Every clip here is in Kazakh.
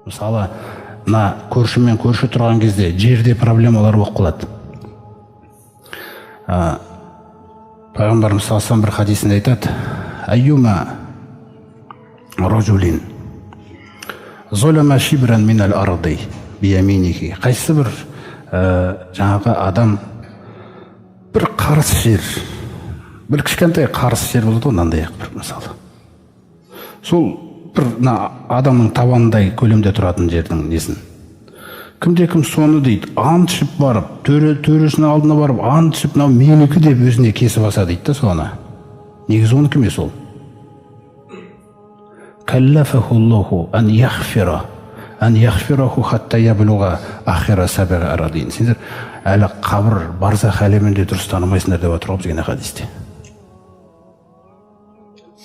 Мысалы, мына көршімен көрші тұрған кезде жерде проблемалар болып қалады. Пайғамбарымыз саллаллаху алейхи ва саллям бір хадисінде айтады: айюма ражулин золама шибран минал арди бияминихи. Қайсы бір жаңағы адам бір қарыс жер, бір кішкентай қарыс жер болады, мынандай бір мысалы. Сол бір адамның табанындай көлемде тұратын жердің несін. Кімде-кім соны дейді, ант ішіп барып, төресінің алдына барып, ант ішіп, мынау менікі деп өзіне кесіп алса дейді да соны. Негізі оныкі емес ол. Каллафахуллаху ан яхфираху хатта яблуға ахира сабиға арадин. Сендер әлі қабір барзах әлемінде дұрыс танымайсыңдар деп отыр ғой бізге хадисте.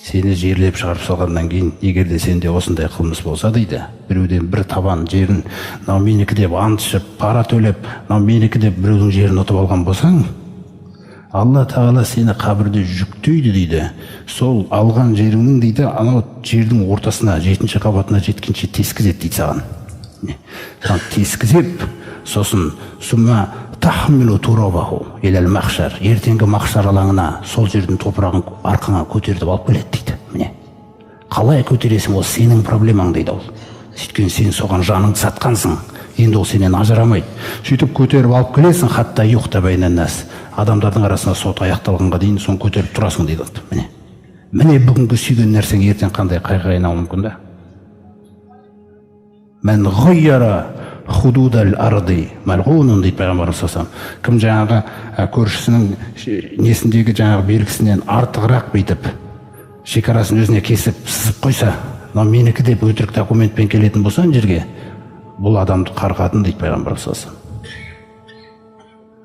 Сені жерлеп шығарып салғаннан кейін, егер де сенде осындай қылмыс болса дейді, біреуден бір табан жерін, мынау менікі деп ант ішіп, пара төлеп, мынау менікі деп біреудің жерін ұтып алған болсаң, Алла Тағала сені қабірде жүктейді дейді. Сол алған жеріңнің дейді, анау жердің ортасына, 7-ші қабатына жеткенше тескізеді дейді саған. Тескізеп, сосын сумма тахмилу турабаху илал махшар. Ертеңгі махшар алаңына сол жердің топырағын арқаңа көтеріп алып келеді дейді. Міне. Қалай көтересің, ол сенің проблемаң дейді ол. Сөйткен сен соған жаныңды сатқансың. Енді ол сенен ажырамайды. Сөйтіп көтеріп алып келесің, хатта юхта байнан нас. Адамдардың арасында сот аяқталғанға дейін соны көтеріп тұрасың дейді. Міне бүгінгі сүйген нәрсең ертең қандай қайғыға айналуы мүмкін да. Мен ғойяра худудал арды малғунун дейді Пайғамбарымыз саллаллаху алейхи ва саллям. Кім жаңағы көршісінің несіндегі жаңағы белгісінен артығырақ бүйтіп шекарасын өзіне кесіп сызып қойса, мынау менікі деп өтірік документпен келетін болса жерге, бұл адамды қарғадың дейді Пайғамбарымыз саллаллаху алейхи ва саллям.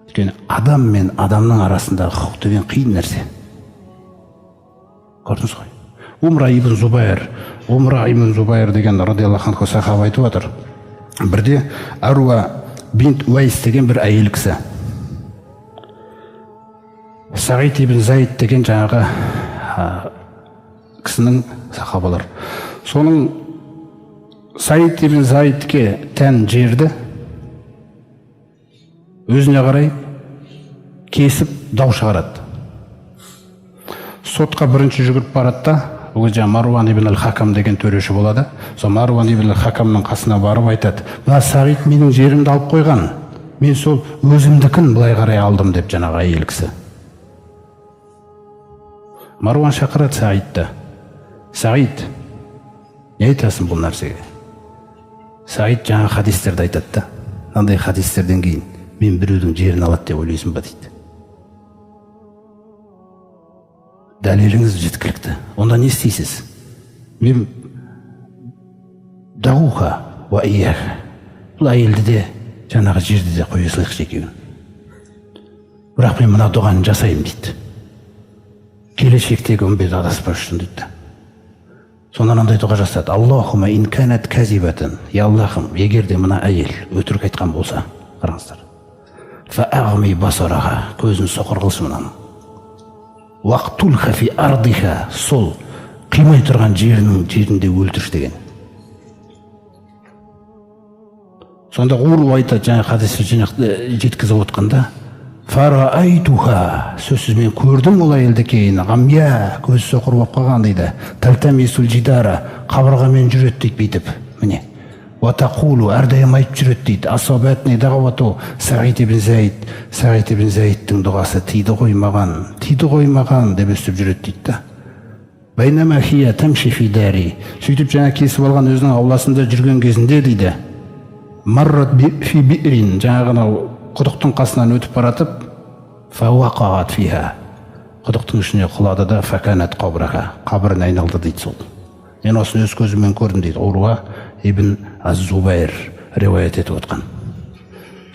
Өйткені адам мен адамның арасындағы құқық деген қиын нәрсе. Көрдіңіз ғой? Умра ибн Зубайр деген радиаллаху анху сахаба айтып отыр. Бірде Аруа бинт Уайс деген бір әйел кісі, Сағид ибн Заид деген жаңағы кісінің сахабалар. Соның Сағид ибн Заидке тән жерді өзіне қарай кесіп дау шығарады. Сотқа бірінші жүгіріп барады да, ол жаңа Маруан ибн ал-Хакам деген төреші болады. Сол Маруан ибн ал-Хакамның қасына барып айтады: "Мына Сағид менің жерімді алып қойған. Мен сол өзімдікін былай қарай алдым" деп жаңағы әйел кісі. Маруан шақырады Сағидті. "Сағид, не айтасың бұл нәрсеге?" Сағид жаңа хадистерді айтады да. Мынандай хадистерден кейін мен біреудің жерін алады деп ойлайсың ба дейді. Дәлеліңіз жеткілікті. Онда не істейсіз? Мен дауха ва иях. Бұл әйелді де жаңағы жерді де қоя салайықшы екеуін. Бірақ мен мына дұғаны жасаймын дейді. Келешектегі үмбет адаспас үшін дейді. Сонан андай дұға жасады: Аллахума ин канат казибатан. Я Аллахым, егер де мына әйел өтірік айтқан болса, қараңыздар. Фаағми басараға, көзін соқыр қылсын мынаны. Уақтулха фи ардиха, сол қимай тұрған жерінде өлтірші деген. Сонда Уру айтады, жаңа хадисті жеткізіп отқанда: Фараайтуха, сөзсіз мен көрдім ол әйелді кейін, ғамия, көзі соқыр болып қалған дейді. Талтамисул жидара, қабырғамен жүреді дейді бүйтіп. Міне. Ватақулу, әрдайым айтып жүреді дейді. Асабатни дағавату Сағид ибн Заидтің дұғасы тиді қоймаған деп өстіп жүреді дейді. Байнама хия тамши фи дари, сөйтіп жаңа кесіп алған өзінің ауласында жүрген кезінде дейді. Маррат фи би'рин, жаңағы құдықтың қасынан өтіп баратып, фауақағат фиха, құдықтың ішіне құлады да, факанат қабраға, қабірін айналды дейді сол. Мен осыны өз көзіммен көрдім дейді. Уруа ибн аз-Зубайр риуаят етіп отқан.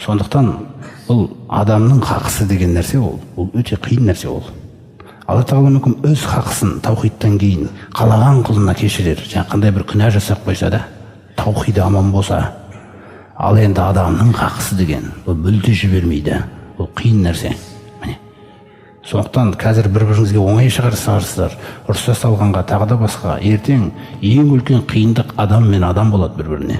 Сондықтан бұл адамның хақысы деген нәрсе ол өте қиын нәрсе ол. Алла Тағала мүмкін өз хақысын таухидтан кейін қалаған құлына кешірер. Жаңа қандай бір күнә жасап қойса да, таухиды аман болса. Ал енді адамның хақысы деген бұл мүлде жібермейді. Бұл қиын нәрсе. Сондықтан қазір бір-біріңізге оңай шығарсыздар, ұрса салғанға тағы да басқа, ертең ең үлкен қиындық адам мен адам болады бір-біріне.